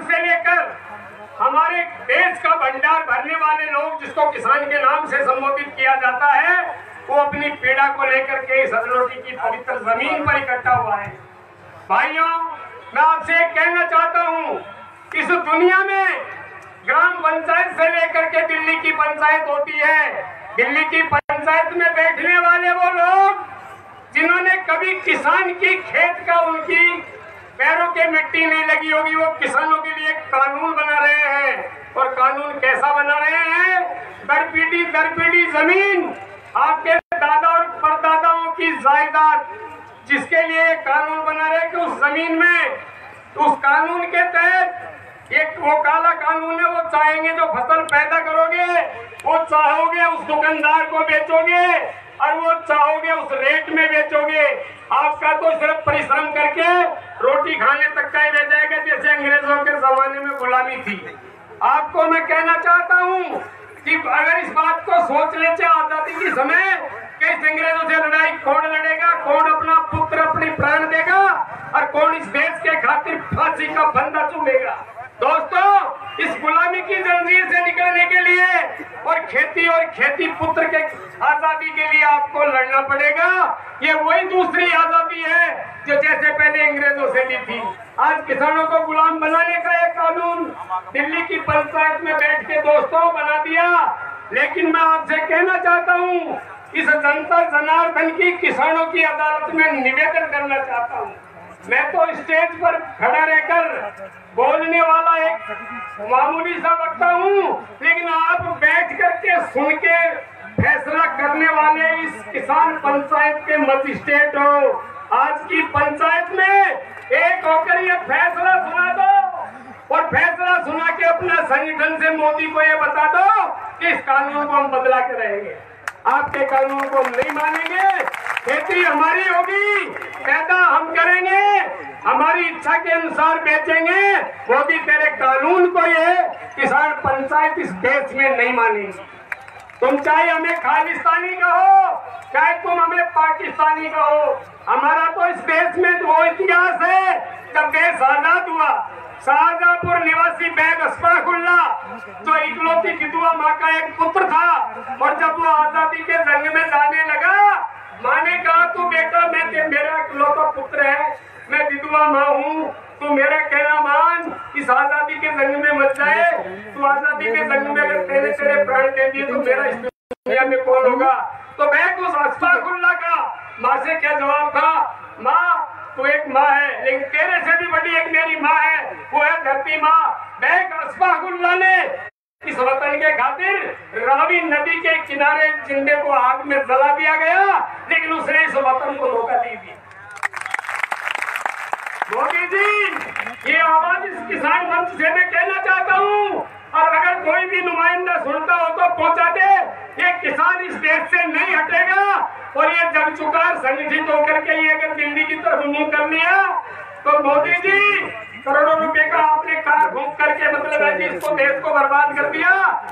से लेकर हमारे देश का भंडार भरने वाले लोग, जिसको किसान के नाम से संबोधित किया जाता है, वो अपनी पीड़ा को लेकर के इस हजरोटी की पवित्र जमीन पर इकट्ठा हुआ है। भाइयों, मैं आपसे कहना चाहता हूँ, इस दुनिया में ग्राम पंचायत से लेकर के दिल्ली की पंचायत होती है। दिल्ली की पंचायत में बैठने वाले वो लोग जिन्होंने कभी किसान की खेत का उनकी पैरों के मिट्टी नहीं लगी होगी, वो किसानों के लिए कानून बना रहे हैं। और कानून कैसा बना रहे हैं? दरपीढ़ी जमीन, आपके दादा और परदादाओं की जायदाद, जिसके लिए कानून बना रहे कि उस जमीन में, उस कानून के तहत एक वो काला कानून है, वो चाहेंगे जो फसल पैदा करोगे वो चाहोगे उस दुकानदार को बेचोगे और वो चाहोगे उस रेट में बेचोगे। आपका तो सिर्फ परिश्रम करके रोटी खाने तक का ही रह जाएगा, जैसे अंग्रेजों के जमाने में गुलामी थी। आपको मैं कहना चाहता हूँ कि अगर इस बात को सोच लेते आजादी के समय कि इस अंग्रेजों से लड़ाई कौन लड़ेगा, कौन अपना पुत्र अपनी प्राण देगा और कौन इस देश के खातिर फांसी का फंदा चूमेगा। दोस्तों, इस गुलामी की जंजीर से निकलने के लिए और खेती पुत्र के आजादी के लिए आपको लड़ना पड़ेगा। ये वही दूसरी आजादी है जो जैसे पहले अंग्रेजों से ली थी। आज किसानों को गुलाम बनाने का एक कानून दिल्ली की पंचायत में बैठ के दोस्तों बना दिया। लेकिन मैं आपसे कहना चाहता हूँ, इस जनता जनार्दन की किसानों की अदालत में निवेदन करना चाहता हूँ। मैं तो स्टेज पर खड़ा रहकर बोलने वाला एक मामूली सा वक्ता हूँ, लेकिन आप बैठ करके सुन के फैसला करने वाले इस किसान पंचायत के मजिस्ट्रेट हो। आज की पंचायत में एक होकर ये फैसला सुना दो और फैसला सुना के अपना संगठन से मोदी को ये बता दो कि इस कानून को हम बदला के रहेंगे, आपके कानून को हम नहीं मानेंगे। खेती हमारी होगी, पैदा हम करेंगे, हमारी इच्छा के अनुसार बेचेंगे। मोदी तेरे कानून को ये किसान पंचायत इस देश में नहीं मानेगी। तुम चाहे हमें खालिस्तानी कहो, चाहे तुम हमें पाकिस्तानी कहो, हमारा तो इस देश में वो इतिहास है। जब देश आजाद हुआ, शाहजहांपुर निवासी बैग अशफाकुल्ला जो इकलौती विधवा माँ का एक पुत्र था, और जब वो आजादी के जंग में जाने लगा, माँ ने कहा तू बेटा मैं मेरा इकलौता पुत्र है, मैं विधवा माँ हूँ, तू मेरा कहना मान, इस आजादी के जंग में मत जाए। तू आजादी के जंग में अगर तेरे प्राण दे दिए तो मेरा इस दुनिया में कौन होगा। तो बैग उस अशफाकुल्ला का माँ से क्या जवाब था? माँ तू एक माँ है, लेकिन तेरे से भी बड़ी एक मेरी माँ है, वो है धरती माँ। बैग अशफाकुल्ला ने इस वतन के खातिर रावी नदी के किनारे जिंदे को आग में जला दिया गया, लेकिन उसने इस वतन को धोखा नहीं दिया। मोदी जी, ये आवाज इस किसान मंच से मैं कहना चाहता हूँ, और अगर कोई भी नुमाइंदा सुनता हो तो पहुंचा दे। ये किसान इस देश से नहीं हटेगा, और ये जग चुका संगठित होकर के ये अगर दिल्ली की तरफ मुंह कर लिया तो मोदी जी करोड़ों रुपए का आपने कार घूम करके, मतलब है कि इसको देश को बर्बाद कर दिया।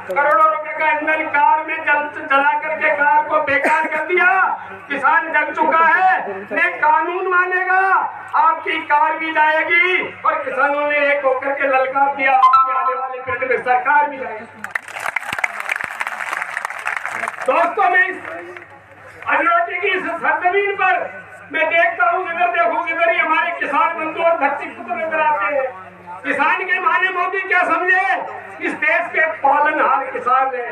करोड़ों रुपए का ईंधन कार में जला करके कार को बेकार कर दिया। किसान जग चुका है, ने कानून मानेगा, आपकी कार भी जाएगी, और किसानों ने एक होकर के ललकार दिया, आपके आने वाले पीढ़ी में सरकार भी जाएगी। दोस्तों, मैं इस अजरोटी की इस सरजमीन पर मैं देखता हूँ, जिधर देखूं जिधर ही हमारे किसान बंधु और धरती पुत्र नजर आते हैं। किसान के माने मोदी क्या समझे? इस देश के पालनहार किसान है।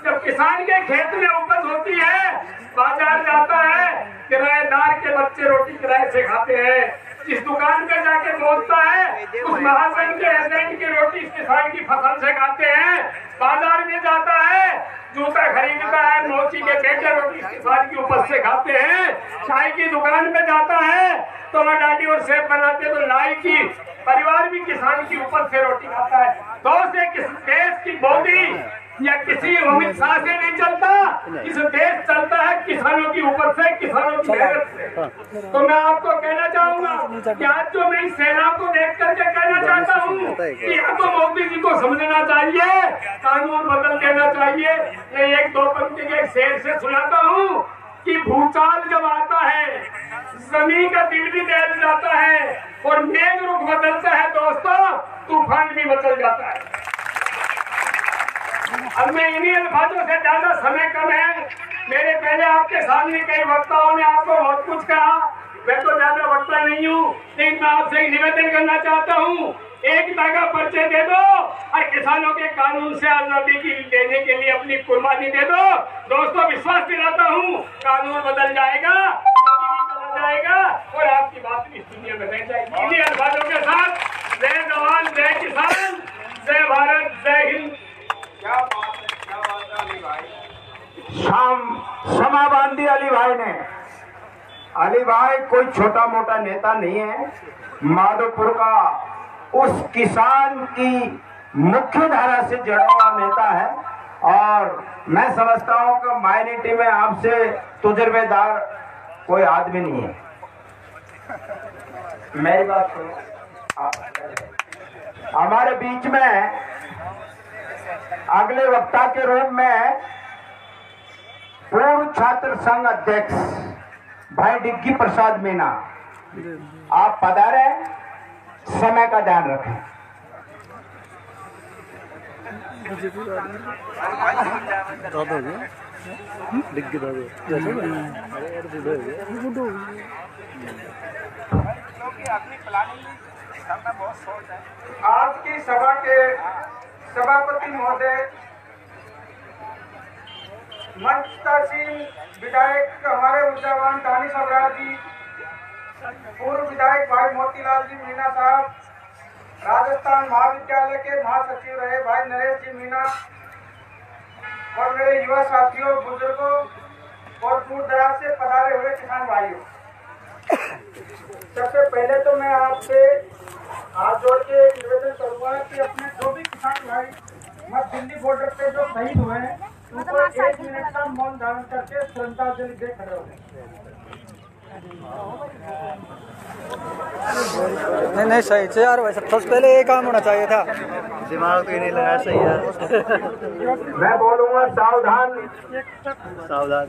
जब किसान के खेत में उपज होती है, बाजार जाता है, किराएदार के बच्चे रोटी किराए से खाते हैं। जिस दुकान पे जाके पहुंचता है, उस महाजन के एजेंट की रोटी इस किसान की फसल से खाते हैं। बाजार में जाता है, जूता खरीदता है, नौची के बेटे रोटी इस किसान की उपज से खाते हैं। चाय की दुकान पे जाता है तो डाली और सेब बनाते, तो लाई की परिवार भी किसान की उपज से रोटी खाता है। तो से किस देश की मोदी या किसी अमित शाह से नहीं चलता, इस देश चलता है किसानों की उपज से, किसानों की मेहनत से। तो मैं आपको कहना चाहूंगा कि आज जो मैं सेना को देख करके कहना चाहता हूँ कि या तो मोदी जी को समझना चाहिए, कानून बदल देना चाहिए। मैं एक दो पंक्ति के शेर से सुनाता हूँ कि भूचाल जब आता है, जमीन का दिल भी दहल जाता है और मेघ रुख बदलता है दोस्तों, तूफान भी बदल जाता है। अब मैं इन्हीं अल्फाजों से ज्यादा समय कम है, मेरे पहले आपके सामने कई वक्ताओं ने आपको बहुत कुछ कहा, मैं तो ज्यादा वक्ता नहीं हूँ, लेकिन मैं आपसे निवेदन करना चाहता हूँ, एकता का परिचय दे दो और किसानों के कानून से आजादी की देने के लिए अपनी कुर्बानी दे दो। दोस्तों विश्वास दिलाता हूँ, कानून बदल जाएगा, चला जाएगा और आपकी बात इस दुनिया में रह जाएगी। इन्हीं अल्फाजों के साथ जय जवान, जय किसान, जय भारत, जय हिंद। क्या बात है अली भाई। क्षमा बांधी अली भाई ने। अली भाई कोई छोटा मोटा नेता नहीं है, माधोपुर का उस किसान की मुख्य धारा से जुड़ा हुआ नेता है और मैं समझता हूं कि माइनॉरिटी में आपसे तजुर्बेदार कोई आदमी नहीं है। मेरी बात सुनो। हमारे बीच में अगले वक्ता के रूप में पूर्व छात्र संघ अध्यक्ष भाई डिग्गी प्रसाद मीना, आप पधारे, समय का ध्यान रखें। आज की सभा के सभापति महोदय, मंचतासीन विधायक हमारे ऊर्जावान दानिश अबरार जी, पूर्व विधायक भाई मोतीलाल जी मीना साहब, राजस्थान महाविद्यालय के महासचिव रहे भाई नरेश जी मीना और मेरे युवा साथियों, बुजुर्गों और दूर दराज से पधारे हुए किसान भाइयों, सबसे पहले तो मैं आपसे हाथ जोड़ के निवेदन करूंगा कि अपने जो भी किसान भाई मध्य दिल्ली बॉर्डर पे जो शहीद हुए हैं उनको 1 मिनट का मौन धारण करके श्रद्धांजलि दे खड़े हो। नहीं सही से यार, वैसे सबसे पहले ये काम होना चाहिए था, दिमाग तो ही नहीं लगा। सही यार। मैं बोलूंगा सावधान सावधान।